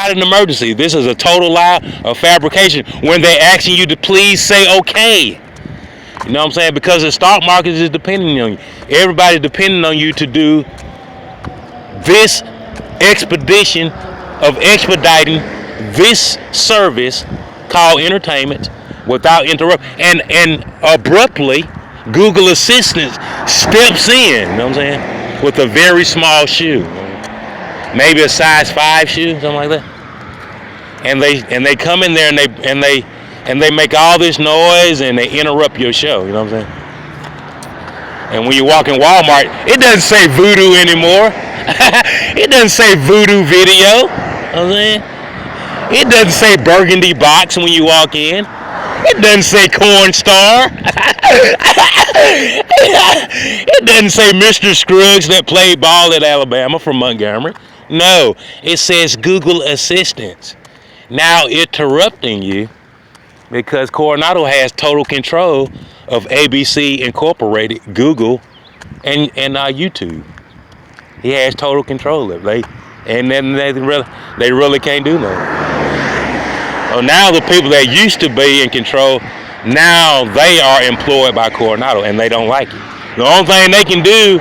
Not an emergency. This is a total lie of fabrication when they're asking you to please say okay. You know what I'm saying? Because the stock market is depending on you. Everybody's depending on you to do this expedition of expediting this service called entertainment without interrupt. And abruptly, Google Assistant steps in, you know what I'm saying? With a very small shoe. Maybe a size 5 shoe, something like that. And they come in there and they make all this noise and they interrupt your show, you know what I'm saying? And when you walk in Walmart, it doesn't say voodoo anymore. It doesn't say voodoo video, you know what I'm saying? It doesn't say burgundy box when you walk in. It doesn't say corn star. It doesn't say Mr. Scruggs that played ball at Alabama from Montgomery. No, it says Google Assistant. Now interrupting you because Coronado has total control of ABC Incorporated, Google, and YouTube. He has total control of it. And then they really can't do nothing. So now the people that used to be in control, now they are employed by Coronado and they don't like it. The only thing they can do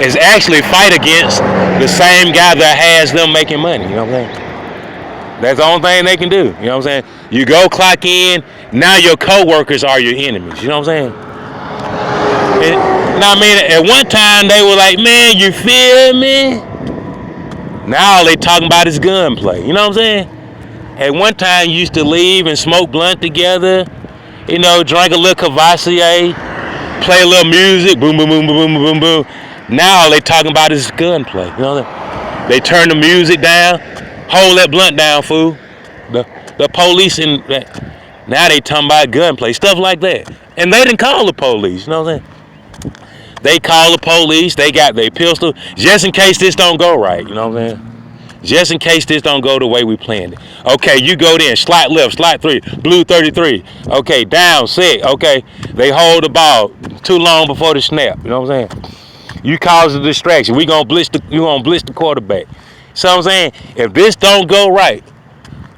is actually fight against the same guy that has them making money, you know what I'm saying? That's the only thing they can do, you know what I'm saying? You go clock in, now your co-workers are your enemies, you know what I'm saying? Now, I mean, at one time they were like, man, you feel me? Now all they talking about is gunplay, you know what I'm saying? At one time you used to leave and smoke blunt together, you know, drink a little Cavassier, play a little music, boom, boom, boom, boom, boom, boom, boom. Now all they talking about is gunplay, you know what I'm saying? They turn the music down, hold that blunt down, fool. The police in that, now they talking about gunplay, stuff like that. And they didn't call the police, you know what I'm saying? They call the police, they got their pistol, just in case this don't go right, you know what I'm saying? Just in case this don't go the way we planned it. Okay, you go there, slot left, slot 3, blue 33. Okay, down, set, okay. They hold the ball too long before the snap, you know what I'm saying? You cause a distraction. You gonna blitz the quarterback. So I'm saying, if this don't go right,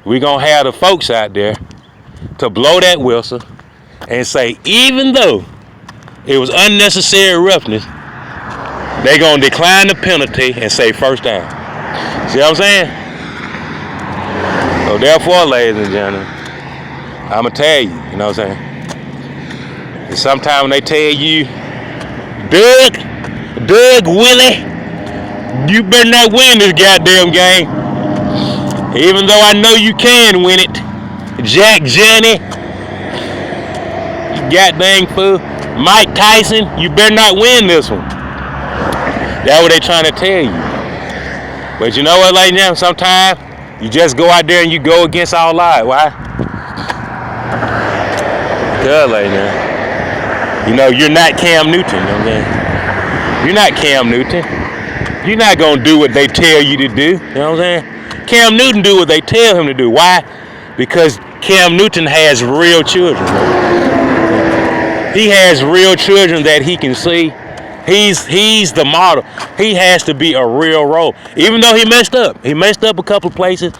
we gonna have the folks out there to blow that whistle and say, even though it was unnecessary roughness, they gonna decline the penalty and say first down. See what I'm saying? So therefore, ladies and gentlemen, I'ma tell you, you know what I'm saying? And sometimes when they tell you, Doug Willie, you better not win this goddamn game. Even though I know you can win it. Jack Johnny, you goddamn fool. Mike Tyson, you better not win this one. That's what they trying to tell you. But you know what, ladies and gentlemen, sometimes you just go out there and you go against all odds. Why? Because, ladies and gentlemen, you know, you're not Cam Newton, you know what I'm saying? You're not Cam Newton. You're not going to do what they tell you to do. You know what I'm saying? Cam Newton do what they tell him to do. Why? Because Cam Newton has real children. He has real children that he can see. He's the model. He has to be a real role. Even though he messed up. He messed up a couple of places.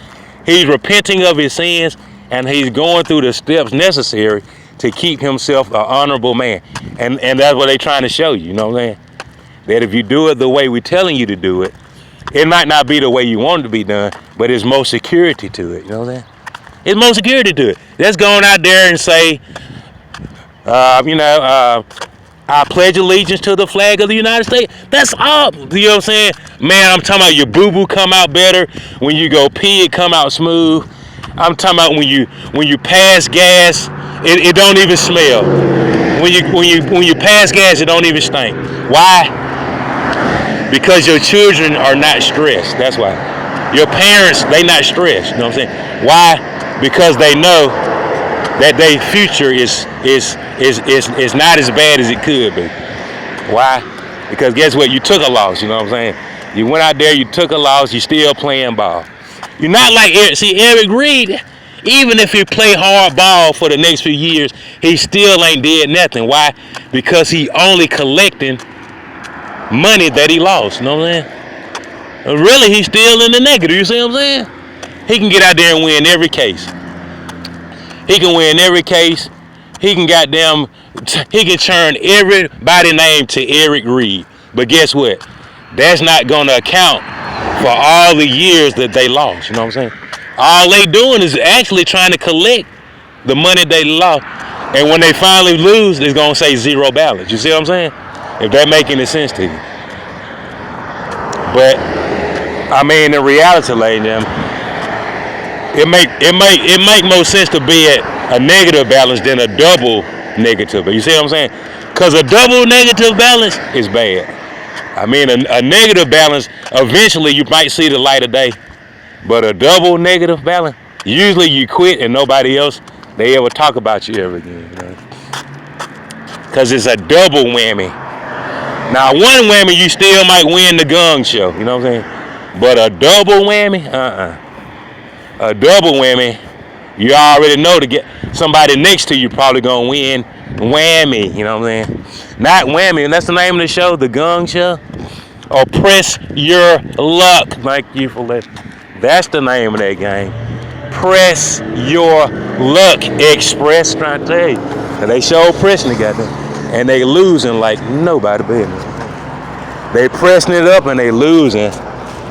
He's repenting of his sins. And he's going through the steps necessary to keep himself an honorable man. And that's what they're trying to show you. You know what I'm saying? That if you do it the way we're telling you to do it, it might not be the way you want it to be done, but there's more security to it. You know what I'm saying? There's more security to it. Let's go on out there and say, I pledge allegiance to the flag of the United States. That's all. You know what I'm saying? Man, I'm talking about your boo-boo come out better. When you go pee, it come out smooth. I'm talking about when you pass gas, it don't even smell. When you pass gas, it don't even stink. Why? Because your children are not stressed. That's why. Your parents, they not stressed. You know what I'm saying? Why? Because they know that their future is not as bad as it could be. Why? Because guess what? You took a loss. You know what I'm saying? You went out there, you took a loss, you still playing ball. You're not like Eric. See, Eric Reed, even if he play hard ball for the next few years, he still ain't did nothing. Why? Because he only collecting money that he lost. You know what I'm saying? Really, he's still in the negative. You see what I'm saying? He can get out there and win every case. He can win every case. He can he can turn everybody name to Eric Reed. But guess what? That's not going to account for all the years that they lost. You know what I'm saying? All they doing is actually trying to collect the money they lost. And when they finally lose, it's going to say zero balance. You see what I'm saying? If that make any sense to you. But, I mean, in reality, ladies and gentlemen, it make more sense to be at a negative balance than a double negative. You see what I'm saying? Because a double negative balance is bad. I mean, a negative balance, eventually you might see the light of day. But a double negative balance, usually you quit and nobody else, they ever talk about you ever again. You know? Because it's a double whammy. Now, one whammy, you still might win the gong show. You know what I'm saying? But a double whammy, a double whammy, you already know to get somebody next to you probably gonna win whammy. You know what I'm saying? Not whammy, and that's the name of the show, the Gong Show, or Press Your Luck. Thank you for listening. That's the name of that game. Press Your Luck Express. Trying to tell you, and they show pressing it, goddamn, and they losing like nobody business. They pressing it up and they losing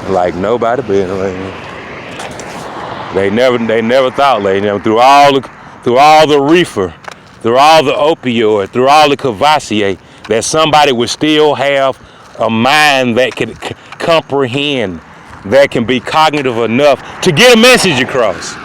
like nobody business. They never thought, ladies, through all the reefer, through all the opioid, through all the Cavassier, that somebody would still have a mind that could comprehend, that can be cognitive enough to get a message across.